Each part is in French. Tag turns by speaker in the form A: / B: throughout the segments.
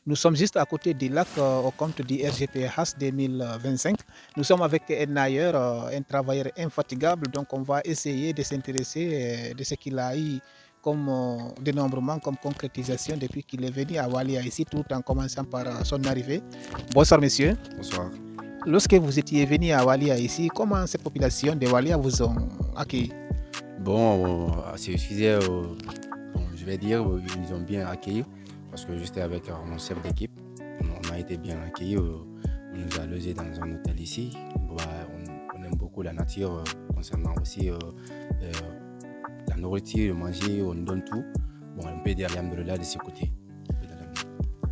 A: Nous sommes juste à côté du lac au compte du RGPH 2025. Nous sommes avec un ailleurs, un travailleur infatigable. Donc, on va essayer de s'intéresser de ce qu'il a eu comme dénombrement, comme concrétisation depuis qu'il est venu à Walia ici, tout en commençant par son arrivée. Bonsoir, monsieur.
B: Bonsoir.
A: Lorsque vous étiez venu à Walia ici, comment ces populations de Walia vous ont accueilli?
B: Bon, à ce sujet, je vais dire, ils nous ont bien accueillis parce que j'étais avec mon chef d'équipe. On a été bien accueillis. On nous a logés dans un hôtel ici. Bah, on aime beaucoup la nature concernant aussi la nourriture, manger, on nous donne tout. Bon, on peut dire alhamdoulilah de ce côté.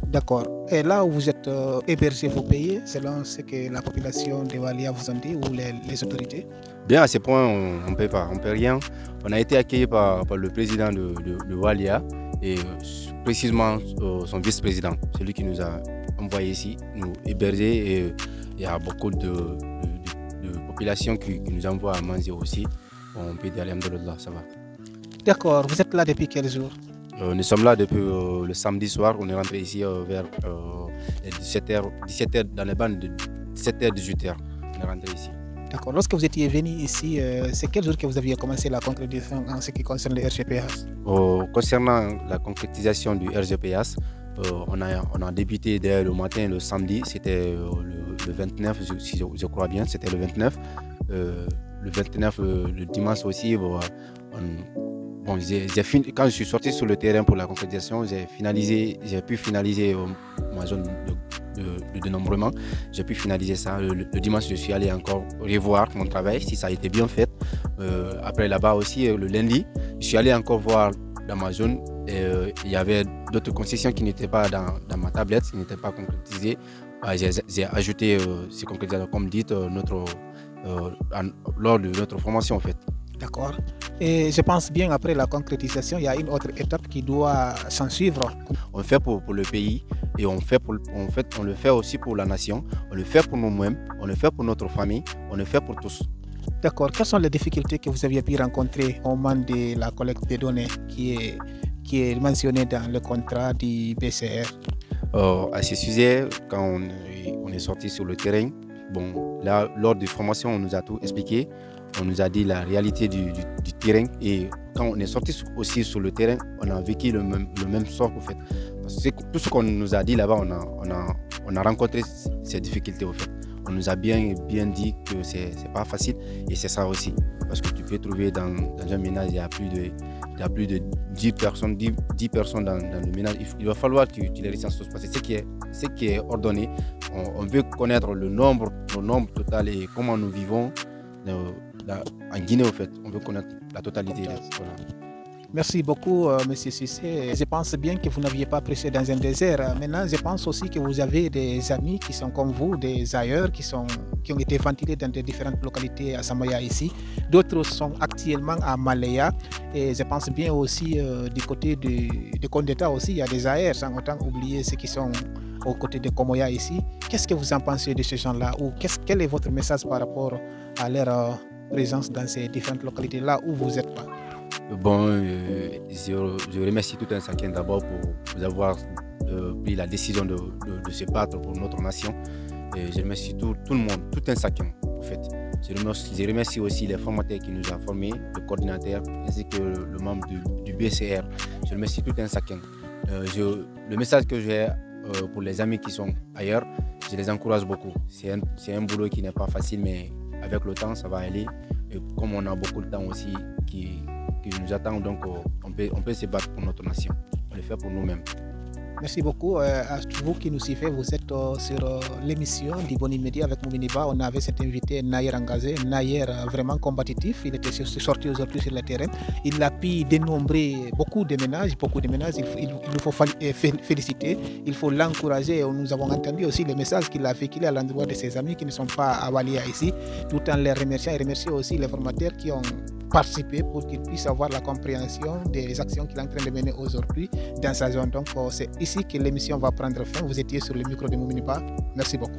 A: D'accord. Et là où vous êtes hébergé, vous payez selon ce que la population de Walia vous ont dit ou les autorités?
B: Bien, à ce point, on ne paie pas, on ne paie rien. On a été accueillis par le président de Walia et précisément son vice-président, celui qui nous a envoyés ici, nous héberger. Et il y a beaucoup de populations qui nous envoient à manger aussi. On peut dire alhamdoulilah, ça va.
A: D'accord. Vous êtes là depuis quel jour?
B: Nous sommes là depuis le samedi soir. On est rentré ici vers 17h, dans les bandes de 17h, 18h. On est rentré ici.
A: D'accord. Lorsque vous étiez venu ici, c'est quel jour que vous aviez commencé la concrétisation en ce qui concerne le RGPH?
B: Concernant la concrétisation du RGPH, on a débuté dès le matin, le samedi, c'était le 29, si je crois bien, c'était le 29. Le 29, le dimanche aussi, quand je suis sorti sur le terrain pour la concrétisation, j'ai pu finaliser ma zone de dénombrement. J'ai pu finaliser ça. Le dimanche, je suis allé encore revoir mon travail, si ça a été bien fait. Après là-bas aussi, le lundi, je suis allé encore voir dans ma zone. Il y avait d'autres concessions qui n'étaient pas dans ma tablette, qui n'étaient pas concrétisées. J'ai ajouté ces concrétisations, comme dit, lors de notre formation en fait.
A: D'accord. Et je pense bien après la concrétisation, il y a une autre étape qui doit s'en suivre.
B: On le fait pour le pays et on le fait aussi pour la nation. On le fait pour nous-mêmes, on le fait pour notre famille, on le fait pour tous.
A: D'accord. Quelles sont les difficultés que vous aviez pu rencontrer au moment de la collecte des données qui est mentionnée dans le contrat du BCR?
B: À ce sujet, quand on est sorti sur le terrain, bon, là, lors des formations, on nous a tout expliqué. On nous a dit la réalité du terrain. Et quand on est sorti aussi sur le terrain, on a vécu le même sort en fait. Parce que tout ce qu'on nous a dit là-bas, on a rencontré ces difficultés en fait. On nous a bien dit que c'est pas facile et c'est ça aussi. Parce que tu peux trouver dans un ménage, il y a plus de 10 personnes, 10 personnes dans le ménage. Il va falloir que tu les recenses tous. Parce que ce qui est ordonné, on veut connaître le nombre total et comment nous vivons en Guinée en fait. On veut connaître la totalité. Voilà.
A: Merci beaucoup, M. Cissé. Je pense bien que vous n'aviez pas pressé dans un désert. Maintenant, je pense aussi que vous avez des amis qui sont comme vous, des ailleurs, qui ont été ventilés dans des différentes localités à Samaya ici. D'autres sont actuellement à Malaya. Et je pense bien aussi du côté de Kondeta aussi, il y a des ailleurs, sans autant oublier ceux qui sont aux côtés de Komoya ici. Qu'est-ce que vous en pensez de ces gens-là? Ou quel est votre message par rapport à leur présence dans ces différentes localités-là où vous êtes pas?
B: Bon, je remercie tout un chacun d'abord pour avoir pris la décision de se battre pour notre nation. Et je remercie tout le monde, tout un chacun en fait. Je remercie aussi les formateurs qui nous ont formés, le coordinateur ainsi que le membre du BCR. Je remercie tout un chacun. Le message que j'ai pour les amis qui sont ailleurs, je les encourage beaucoup. C'est un boulot qui n'est pas facile, mais avec le temps, ça va aller. Et comme on a beaucoup de temps aussi qui nous attend, donc on peut se battre pour notre nation. On le fait pour nous-mêmes.
A: Merci beaucoup à vous qui nous suivez. Vous êtes sur l'émission du Boni Media avec Mouminiba. On avait cet invité Nayer Engazé, Nayer vraiment combatif. Il était sorti aujourd'hui sur le terrain. Il a pu dénombrer beaucoup de ménages. Il nous faut féliciter. Il faut l'encourager. Nous avons entendu aussi les messages qu'il a véhiculés à l'endroit de ses amis qui ne sont pas à Walia ici, tout en les remerciant. Et remercier aussi les formateurs qui ont participer pour qu'il puisse avoir la compréhension des actions qu'il est en train de mener aujourd'hui dans sa zone. Donc c'est ici que l'émission va prendre fin. Vous étiez sur le micro de Mouminiba. Merci beaucoup.